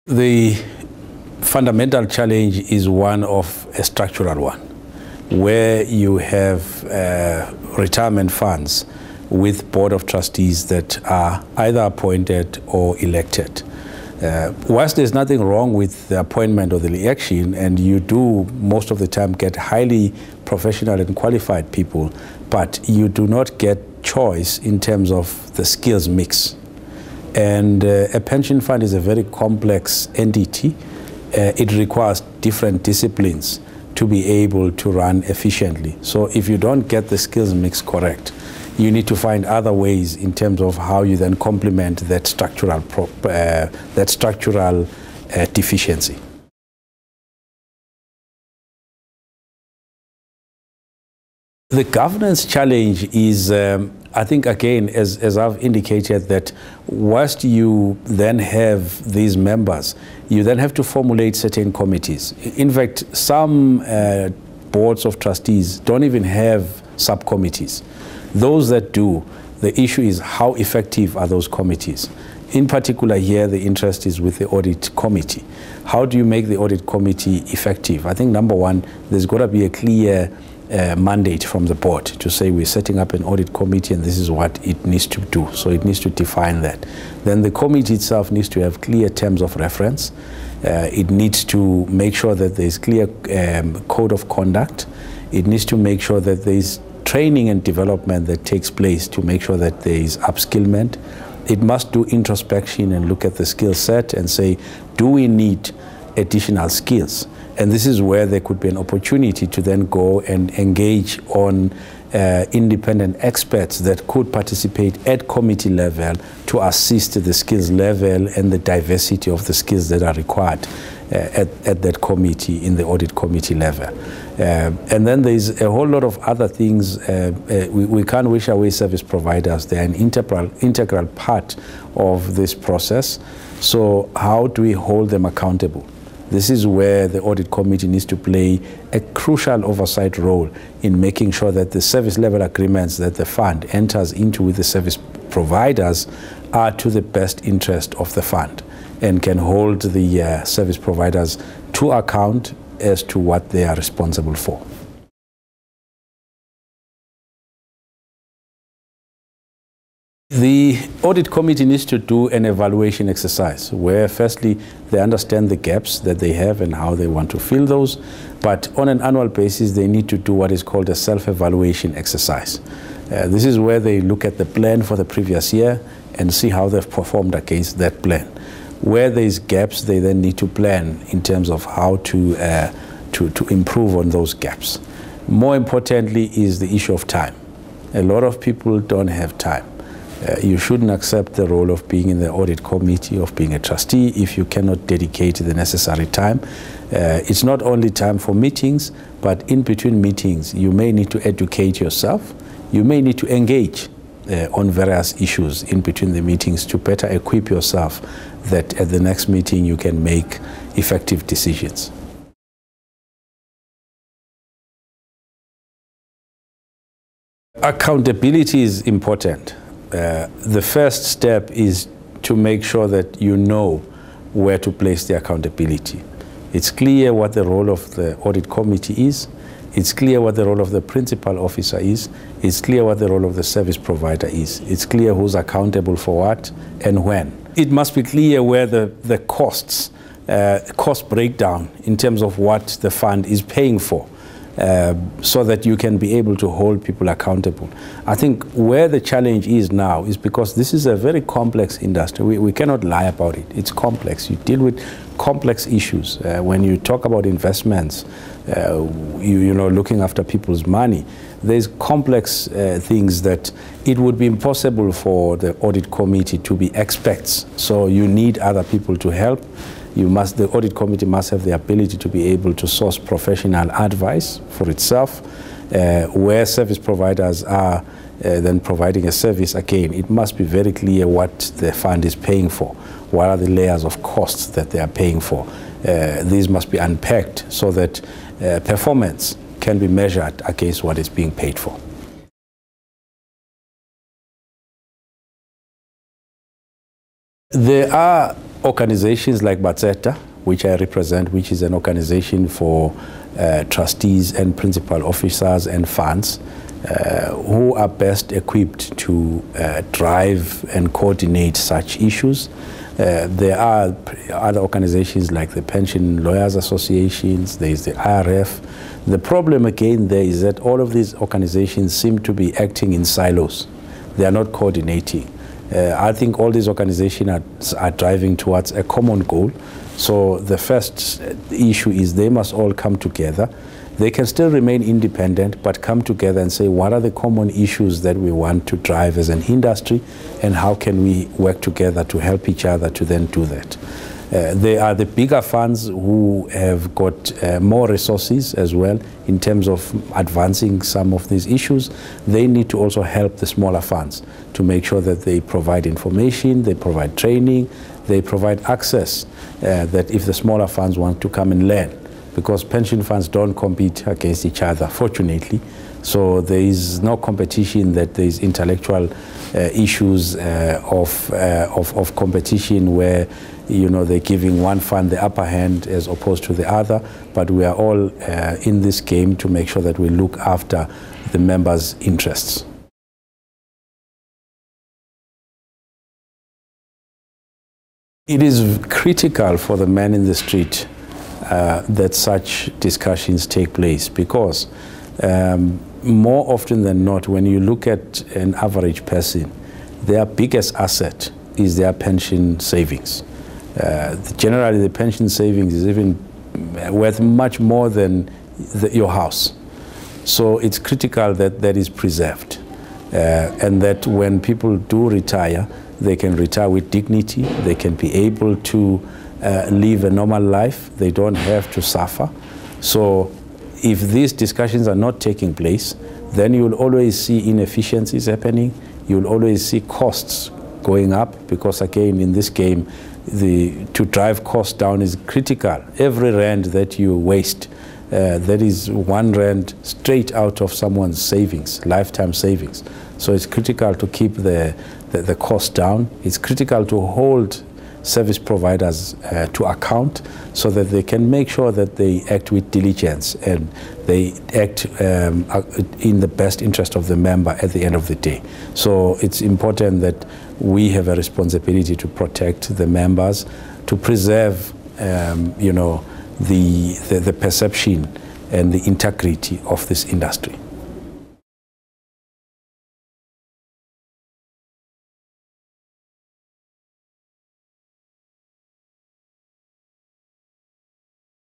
The fundamental challenge is one of a structural one, where you have retirement funds with board of trustees that are either appointed or elected. Whilst there's nothing wrong with the appointment or the election, and you do most of the time get highly professional and qualified people, but you do not get choice in terms of the skills mix. And a pension fund is a very complex entity. It requires different disciplines to be able to run efficiently. So if you don't get the skills mix correct, you need to find other ways in terms of how you then complement that structural deficiency. The governance challenge is, I think, again, as I've indicated, that whilst you then have these members, you then have to formulate certain committees. In fact, some boards of trustees don't even have subcommittees. Those that do, the issue is how effective are those committees. In particular here, the interest is with the audit committee. How do you make the audit committee effective? I think number one, there's got to be a clear mandate from the board to say we're setting up an audit committee and this is what it needs to do. So it needs to define that. Then the committee itself needs to have clear terms of reference. It needs to make sure that there's clear code of conduct. It needs to make sure that there's training and development that takes place to make sure that there is upskillment. It must do introspection and look at the skill set and say, do we need additional skills? And this is where there could be an opportunity to then go and engage on independent experts that could participate at committee level to assist the skills level and the diversity of the skills that are required at that committee, in the audit committee level. And then there's a whole lot of other things. We can't wish away service providers. They're an integral part of this process. So how do we hold them accountable? This is where the audit committee needs to play a crucial oversight role in making sure that the service level agreements that the fund enters into with the service providers are to the best interest of the fund and can hold the service providers to account as to what they are responsible for. The audit committee needs to do an evaluation exercise where firstly they understand the gaps that they have and how they want to fill those, but on an annual basis they need to do what is called a self-evaluation exercise. This is where they look at the plan for the previous year and see how they've performed against that plan. Where there is gaps, they then need to plan in terms of how to improve on those gaps. More importantly is the issue of time. A lot of people don't have time. You shouldn't accept the role of being in the audit committee, of being a trustee, if you cannot dedicate the necessary time. It's not only time for meetings, but in between meetings, you may need to educate yourself. You may need to engage on various issues in between the meetings to better equip yourself that at the next meeting you can make effective decisions. Accountability is important. The first step is to make sure that you know where to place the accountability. It's clear what the role of the audit committee is. It's clear what the role of the principal officer is. It's clear what the role of the service provider is. It's clear who's accountable for what and when. It must be clear where the cost breakdown in terms of what the fund is paying for. So that you can be able to hold people accountable. I think where the challenge is now is because this is a very complex industry. We cannot lie about it. It's complex. You deal with complex issues. When you talk about investments, you know, looking after people's money, there's complex things that it would be impossible for the audit committee to be experts. So you need other people to help. The audit committee must have the ability to be able to source professional advice for itself. Where service providers are then providing a service, again, it must be very clear what the fund is paying for. What are the layers of costs that they are paying for? These must be unpacked so that performance can be measured against what is being paid for. There are Organizations like Batseta, which I represent, which is an organization for trustees and principal officers and funds who are best equipped to drive and coordinate such issues. There are other organizations like the Pension Lawyers Associations, there is the IRF. The problem again there is that all of these organizations seem to be acting in silos. They are not coordinating. I think all these organizations are driving towards a common goal. So the first issue is they must all come together. They can still remain independent, but come together and say, what are the common issues that we want to drive as an industry, and how can we work together to help each other to then do that? There are the bigger funds who have got more resources as well in terms of advancing some of these issues. They need to also help the smaller funds to make sure that they provide information, they provide training, they provide access, that if the smaller funds want to come and learn, because pension funds don't compete against each other, fortunately. So there is no competition, that there is intellectual issues of competition where, you know, they're giving one fund the upper hand as opposed to the other. But we are all in this game to make sure that we look after the members' interests. It is critical for the man in the street that such discussions take place, because more often than not, when you look at an average person, their biggest asset is their pension savings. Generally, the pension savings is even worth much more than your house. So it's critical that that is preserved, and that when people do retire, they can retire with dignity, they can be able to live a normal life, they don't have to suffer. So if these discussions are not taking place, then you'll always see inefficiencies happening, you'll always see costs going up, because again, in this game, to drive costs down is critical. Every rand that you waste, that is 1 rand straight out of someone's savings, lifetime savings. So it's critical to keep the cost down. It's critical to hold service providers to account, so that they can make sure that they act with diligence and they act in the best interest of the member at the end of the day. So it's important that we have a responsibility to protect the members, to preserve you know, the perception and the integrity of this industry.